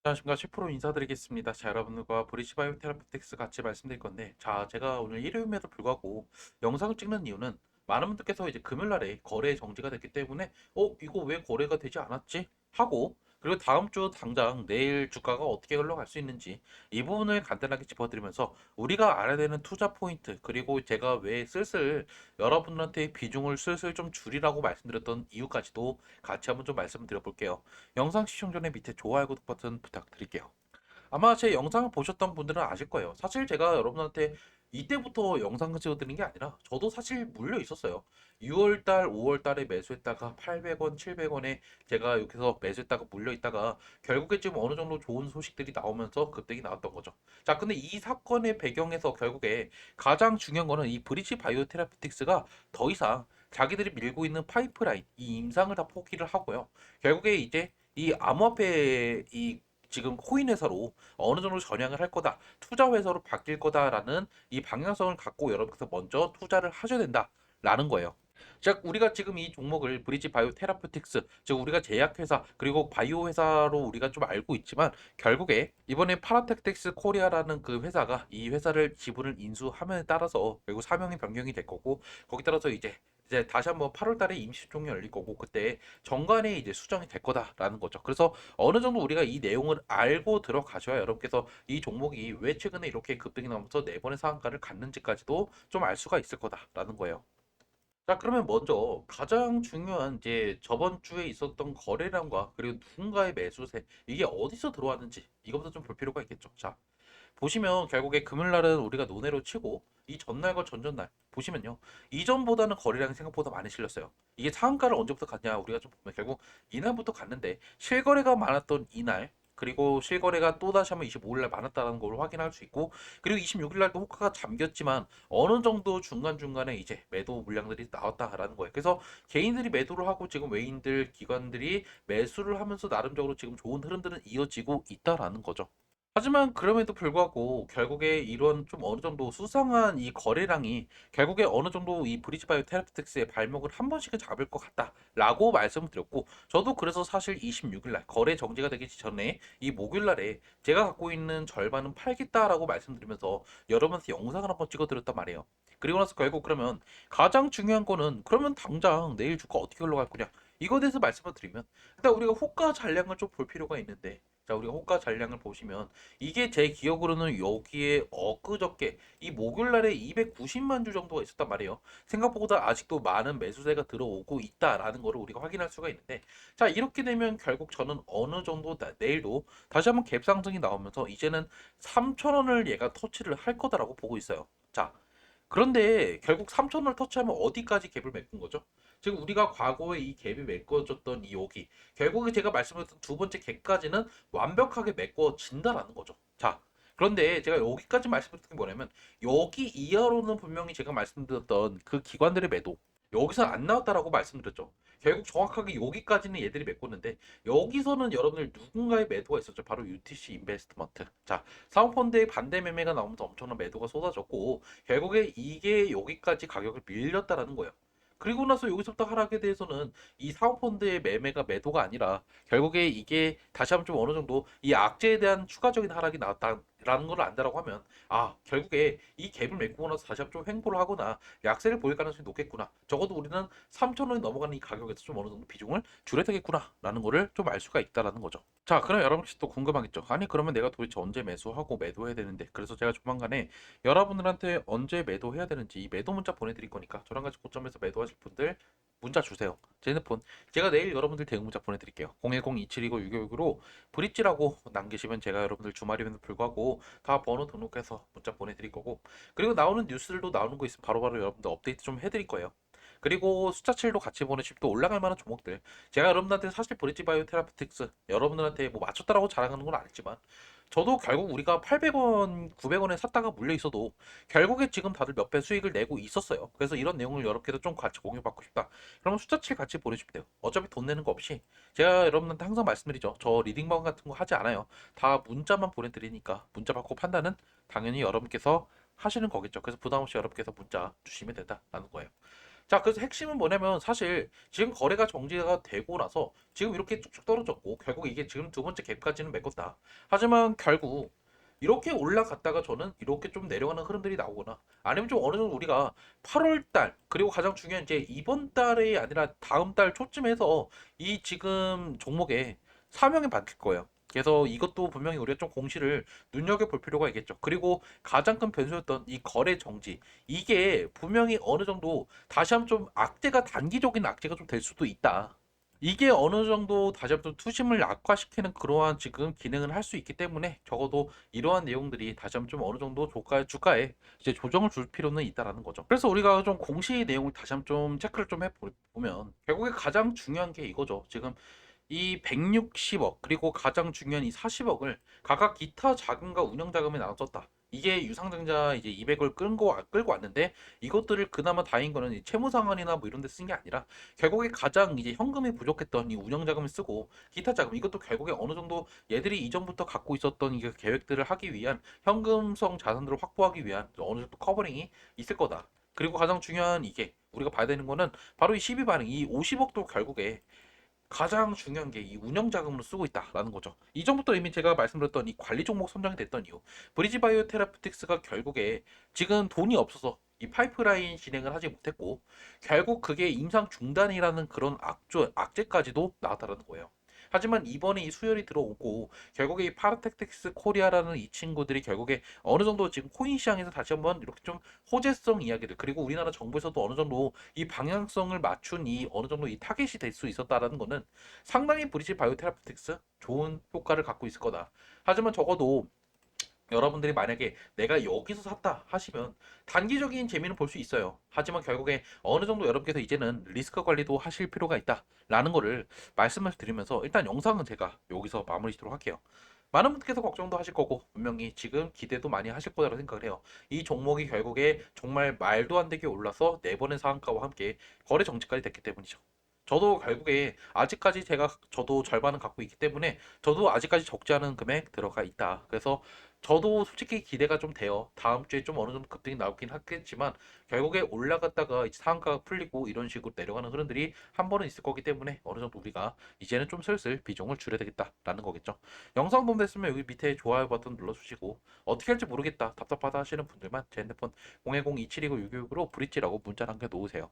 안녕하십니까. 10% 인사드리겠습니다. 자, 여러분들과 브리시바이오 테라피틱스 같이 말씀드릴 건데, 자, 제가 오늘 일요일에도 불구하고 영상을 찍는 이유는 많은 분들께서 이제 금요일날에 거래 정지가 됐기 때문에, 이거 왜 거래가 되지 않았지? 하고, 그리고 다음 주 당장 내일 주가가 어떻게 흘러갈 수 있는지 이 부분을 간단하게 짚어드리면서 우리가 알아야 되는 투자 포인트, 그리고 제가 왜 슬슬 여러분들한테 비중을 슬슬 좀 줄이라고 말씀드렸던 이유까지도 같이 한번 좀 말씀드려 볼게요. 영상 시청 전에 밑에 좋아요, 구독 버튼 부탁드릴게요. 아마 제 영상을 보셨던 분들은 아실 거예요. 사실 제가 여러분한테 이때부터 영상을 찍어드린 게 아니라 저도 사실 물려 있었어요. 6월달, 5월달에 매수했다가 800원, 700원에 제가 여기서 매수했다가 물려 있다가 결국에 지금 어느 정도 좋은 소식들이 나오면서 급등이 나왔던 거죠. 자, 근데 이 사건의 배경에서 결국에 가장 중요한 거는 이 브리지 바이오 테라피틱스가 더 이상 자기들이 밀고 있는 파이프라인, 이 임상을 다 포기를 하고요. 결국에 이제 이 암호화폐 이 지금 코인 회사로 어느 정도 전향을 할 거다, 투자 회사로 바뀔 거다라는 이 방향성을 갖고 여러분께서 먼저 투자를 하셔야 된다라는 거예요. 즉 우리가 지금 이 종목을 브리지 바이오 테라퓨틱스, 즉 우리가 제약회사 그리고 바이오 회사로 우리가 좀 알고 있지만 결국에 이번에 파라텍텍스 코리아라는 그 회사가 이 회사를 지분을 인수함에 따라서 결국 사명이 변경이 될 거고, 거기 따라서 이제 다시 한번 8월 달에 임시종이 열릴 거고, 그때 정관에 이제 수정이 될 거다라는 거죠. 그래서 어느 정도 우리가 이 내용을 알고 들어가셔야 여러분께서 이 종목이 왜 최근에 이렇게 급등이 나면서 네 번의 상한가를 갔는지까지도 좀 알 수가 있을 거다라는 거예요. 자, 그러면 먼저 가장 중요한 이제 저번 주에 있었던 거래량과 그리고 누군가의 매수세, 이게 어디서 들어왔는지 이것부터 좀 볼 필요가 있겠죠. 자, 보시면 결국에 금요일날은 우리가 논외로 치고 이 전날과 전전날 보시면요, 이전보다는 거래량이 생각보다 많이 실렸어요. 이게 상한가를 언제부터 갔냐, 우리가 좀 보면 결국 이날부터 갔는데 실거래가 많았던 이날, 그리고 실거래가 또다시 한번 25일 날 많았다는 걸 확인할 수 있고, 그리고 26일 날도 호가가 잠겼지만 어느 정도 중간중간에 이제 매도 물량들이 나왔다라는 거예요. 그래서 개인들이 매도를 하고 지금 외인들, 기관들이 매수를 하면서 나름적으로 지금 좋은 흐름들은 이어지고 있다라는 거죠. 하지만 그럼에도 불구하고 결국에 이런 좀 어느 정도 수상한 이 거래량이 결국에 어느 정도 이 브리지바이오 테라피틱스의 발목을 한 번씩은 잡을 것 같다라고 말씀을 드렸고, 저도 그래서 사실 26일 날 거래 정지가 되기 전에 이 목요일 날에 제가 갖고 있는 절반은 팔겠다라고 말씀드리면서 여러분한테 영상을 한번 찍어드렸단 말이에요. 그리고 나서 결국 그러면 가장 중요한 거는 그러면 당장 내일 주가 어떻게 흘러갈 거냐, 이거에 대해서 말씀을 드리면, 일단 우리가 호가 잔량을 좀 볼 필요가 있는데, 자, 우리가 호가 잔량을 보시면 이게 제 기억으로는 여기에 엊그저께 이 목요일 날에 290만 주 정도가 있었단 말이에요. 생각보다 아직도 많은 매수세가 들어오고 있다라는 거를 우리가 확인할 수가 있는데, 자, 이렇게 되면 결국 저는 어느 정도 내일도 다시 한번 갭 상승이 나오면서 이제는 3,000원을 얘가 터치를 할 거다라고 보고 있어요. 자, 그런데 결국 3,000원을 터치하면 어디까지 갭을 메꾼 거죠? 지금 우리가 과거에 이 갭이 메꿔졌던 이 여기, 결국에 제가 말씀드렸던 두 번째 갭까지는 완벽하게 메꿔진다라는 거죠. 자, 그런데 제가 여기까지 말씀드린 게 뭐냐면, 여기 이하로는 분명히 제가 말씀드렸던 그 기관들의 매도 여기서 안 나왔다라고 말씀드렸죠. 결국 정확하게 여기까지는 얘들이 메꿨는데, 여기서는 여러분들 누군가의 매도가 있었죠. 바로 UTC 인베스트먼트. 자, 사모펀드의 반대 매매가 나오면서 엄청난 매도가 쏟아졌고, 결국에 이게 여기까지 가격을 밀렸다라는 거예요. 그리고 나서 여기서부터 하락에 대해서는 이 사모펀드의 매매가 매도가 아니라 결국에 이게 다시 한번 좀 어느 정도 이 악재에 대한 추가적인 하락이 나왔다라는 걸 안다라고 하면, 아, 결국에 이 갭을 메꾸고 나서 다시 한번 좀 횡보를 하거나 약세를 보일 가능성이 높겠구나. 적어도 우리는 3,000원이 넘어가는 이 가격에서 좀 어느 정도 비중을 줄여야 되겠구나라는 거를 좀 알 수가 있다라는 거죠. 자, 그럼 여러분혹시 또 궁금하겠죠? 아니, 그러면 내가 도대체 언제 매수하고 매도해야 되는데, 그래서 제가 조만간에 여러분들한테 언제 매도해야 되는지 이 매도 문자 보내드릴 거니까 저랑 같이 고점에서 매도하실 분들 문자 주세요. 제 핸드폰 제가 내일 여러분들 대응 문자 보내드릴게요. 010-2729-6569로 브릿지라고 남기시면 제가 여러분들 주말임에도 불구하고 다 번호 등록해서 문자 보내드릴 거고, 그리고 나오는 뉴스들도 나오는 거 있으면 바로바로 여러분들 업데이트 좀 해드릴 거예요. 그리고 숫자칠도 같이 보내주시면 또 올라갈 만한 종목들, 제가 여러분들한테 사실 브릿지 바이오 테라피틱스 여러분들한테 뭐 맞췄다라고 자랑하는 건 아니지만, 저도 결국 우리가 800원, 900원에 샀다가 물려 있어도 결국에 지금 다들 몇 배 수익을 내고 있었어요. 그래서 이런 내용을 여러분께도 좀 같이 공유받고 싶다. 그러면 숫자칠 같이 보내주시면 돼요. 어차피 돈 내는 거 없이 제가 여러분한테 항상 말씀드리죠. 저 리딩방 같은 거 하지 않아요. 다 문자만 보내드리니까 문자 받고 판단은 당연히 여러분께서 하시는 거겠죠. 그래서 부담 없이 여러분께서 문자 주시면 된다라는 거예요. 자, 그래서 핵심은 뭐냐면 사실 지금 거래가 정지가 되고 나서 지금 이렇게 쭉쭉 떨어졌고 결국 이게 지금 두 번째 갭까지는 메꿨다. 하지만 결국 이렇게 올라갔다가 저는 이렇게 좀 내려가는 흐름들이 나오거나 아니면 좀 어느 정도 우리가 8월 달 그리고 가장 중요한 이제 이번 달이 아니라 다음 달 초쯤에서 이 지금 종목에 사명이 바뀔 거예요. 그래서 이것도 분명히 우리가 좀 공시를 눈여겨볼 필요가 있겠죠. 그리고 가장 큰 변수였던 이 거래 정지. 이게 분명히 어느 정도 다시 한번 좀 악재가 단기적인 악재가 좀 될 수도 있다. 이게 어느 정도 다시 한번 투심을 악화시키는 그러한 지금 기능을 할 수 있기 때문에 적어도 이러한 내용들이 다시 한번 좀 어느 정도 주가에 이제 조정을 줄 필요는 있다라는 거죠. 그래서 우리가 좀 공시 내용을 다시 한번 좀 체크를 좀 해보면 결국에 가장 중요한 게 이거죠. 지금 이 160억 그리고 가장 중요한 이 40억을 각각 기타 자금과 운영 자금에 나눠 썼다. 이게 유상증자 이제 200을 끌고 왔는데 이것들을 그나마 다행인 거는 이 채무 상환이나 뭐 이런 데 쓴 게 아니라 결국에 가장 이제 현금이 부족했던 이 운영 자금을 쓰고 기타 자금 이것도 결국에 어느 정도 얘들이 이전부터 갖고 있었던 이 계획들을 하기 위한 현금성 자산들을 확보하기 위한 어느 정도 커버링이 있을 거다. 그리고 가장 중요한 이게 우리가 봐야 되는 거는 바로 이 12 반응, 이 50억도 결국에 가장 중요한 게 이 운영 자금으로 쓰고 있다라는 거죠. 이전부터 이미 제가 말씀드렸던 이 관리 종목 선정이 됐던 이유. 브리지 바이오 테라피틱스가 결국에 지금 돈이 없어서 이 파이프라인 진행을 하지 못했고 결국 그게 임상 중단이라는 그런 악재까지도 나왔다는 거예요. 하지만 이번에 이 수혈이 들어오고 결국에 이 파라텍틱스 코리아라는 이 친구들이 결국에 어느 정도 지금 코인 시장에서 다시 한번 이렇게 좀 호재성 이야기들 그리고 우리나라 정부에서도 어느 정도 이 방향성을 맞춘 이 어느 정도 이 타겟이 될 수 있었다라는 거는 상당히 브리지 바이오테라피틱스 좋은 효과를 갖고 있을 거다. 하지만 적어도 여러분들이 만약에 내가 여기서 샀다 하시면 단기적인 재미는 볼 수 있어요. 하지만 결국에 어느 정도 여러분께서 이제는 리스크 관리도 하실 필요가 있다라는 거를 말씀을 드리면서 일단 영상은 제가 여기서 마무리 짓도록 할게요. 많은 분들께서 걱정도 하실 거고 분명히 지금 기대도 많이 하실 거라고 생각을 해요. 이 종목이 결국에 정말 말도 안 되게 올라서 네 번의 상한가와 함께 거래 정지까지 됐기 때문이죠. 저도 결국에 아직까지 저도 절반은 갖고 있기 때문에 저도 아직까지 적지 않은 금액 들어가 있다. 그래서 저도 솔직히 기대가 좀 돼요. 다음 주에 좀 어느 정도 급등이 나오긴 하겠지만 결국에 올라갔다가 이제 상한가가 풀리고 이런 식으로 내려가는 흐름들이 한 번은 있을 거기 때문에 어느 정도 우리가 이제는 좀 슬슬 비중을 줄여야 되겠다라는 거겠죠. 영상 도움 됐으면 여기 밑에 좋아요 버튼 눌러주시고 어떻게 할지 모르겠다 답답하다 하시는 분들만 제 핸드폰 010-2729-666으로 브릿지라고 문자 남겨놓으세요.